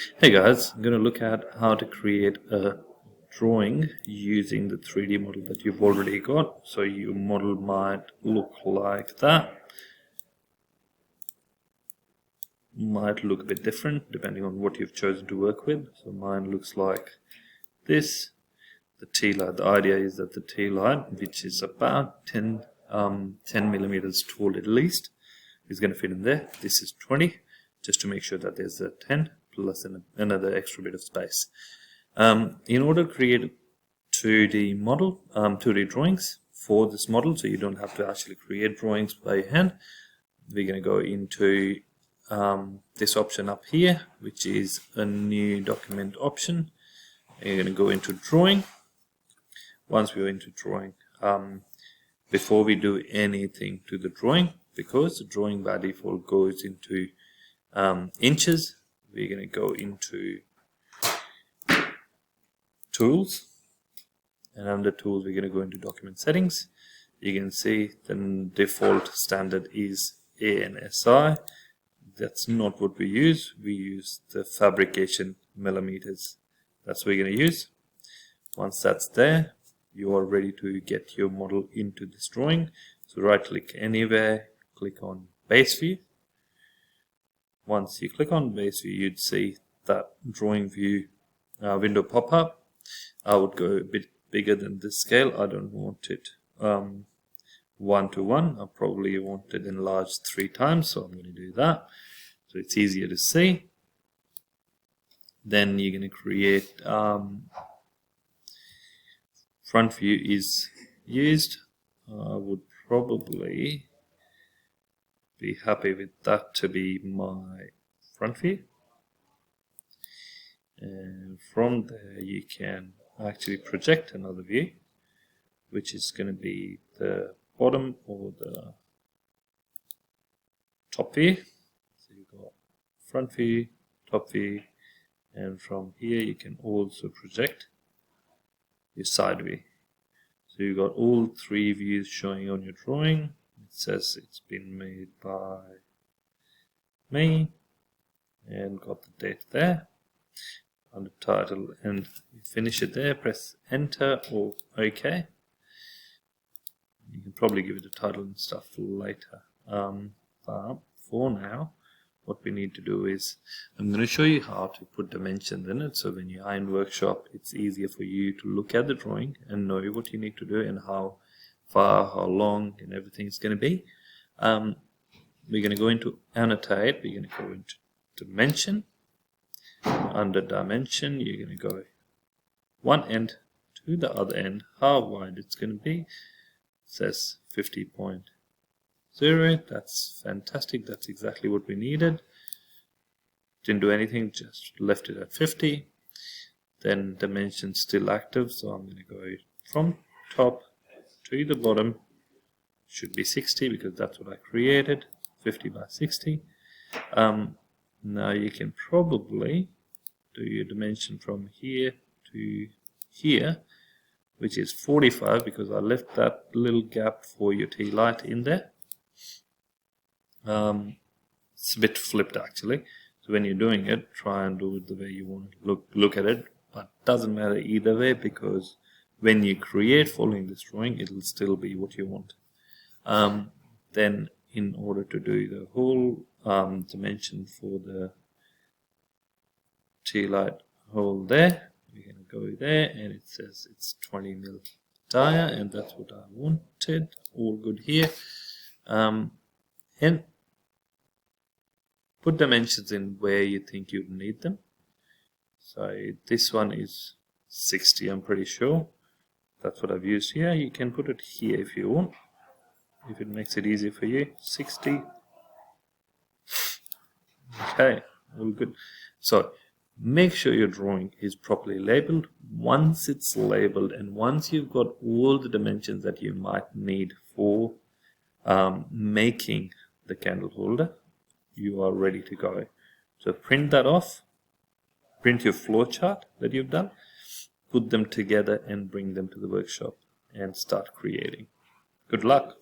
Hey guys, I'm going to look at how to create a drawing using the 3D model that you've already got. So your model might look like that. Might look a bit different depending on what you've chosen to work with. So mine looks like this. The T-light, the idea is that the T-light, which is about 10 millimeters tall at least, is going to fit in there. This is 20, just to make sure that there's a 10 plus another extra bit of space. In order to create a 2D model, 2D drawings for this model, so you don't have to actually create drawings by hand, we're going to go into this option up here, which is a new document option. And you're going to go into drawing. Once we're into drawing, before we do anything to the drawing, because the drawing by default goes into inches, we're going to go into tools, and under tools we're going to go into document settings. You can see the default standard is ANSI. That's not what we use. We use the fabrication millimeters. That's what we're going to use. Once that's there, you are ready to get your model into this drawing. So right click anywhere, click on base view. Once you click on base view, you'd see that drawing view window pop up. I would go a bit bigger than this scale. I don't want it 1:1. I probably want it enlarged 3 times, so I'm going to do that so it's easier to see. Then you're going to create front view is used. I would probably be happy with that to be my front view, and from there you can actually project another view, which is going to be the bottom or the top view. So you've got front view, top view, and from here you can also project your side view. So you've got all 3 views showing on your drawing. It says it's been made by me and got the date there under title, and you finish it there. Press enter or OK. You can probably give it a title and stuff later, but for now what we need to do is I'm going to show you how to put dimensions in it, so when you are in workshop it's easier for you to look at the drawing and know what you need to do and how far, how long, and everything is going to be. We're going to go into Annotate. We're going to go into Dimension. Under Dimension you're going to go one end to the other end, how wide it's going to be. It says 50.0. That's fantastic. That's exactly what we needed. Didn't do anything, just left it at 50. Then dimension still active, so I'm going to go from top to the bottom. Should be 60 because that's what I created. 50 by 60. Now you can probably do your dimension from here to here, which is 45 because I left that little gap for your T-light in there. It's a bit flipped actually, so when you're doing it, try and do it the way you want to look at it, but it doesn't matter either way, because when you create following this drawing it'll still be what you want. Then in order to do the whole dimension for the T-light hole there, we're going to go there, and it says it's 20 mil dia, and that's what I wanted. All good here. And put dimensions in where you think you'd need them. So this one is 60, I'm pretty sure. That's what I've used here. You can put it here if you want, if it makes it easier for you. 60. Okay, all good. So make sure your drawing is properly labeled. Once it's labeled and once you've got all the dimensions that you might need for making the candle holder, you are ready to go. So print that off, print your flow chart that you've done, put them together and bring them to the workshop and start creating. Good luck.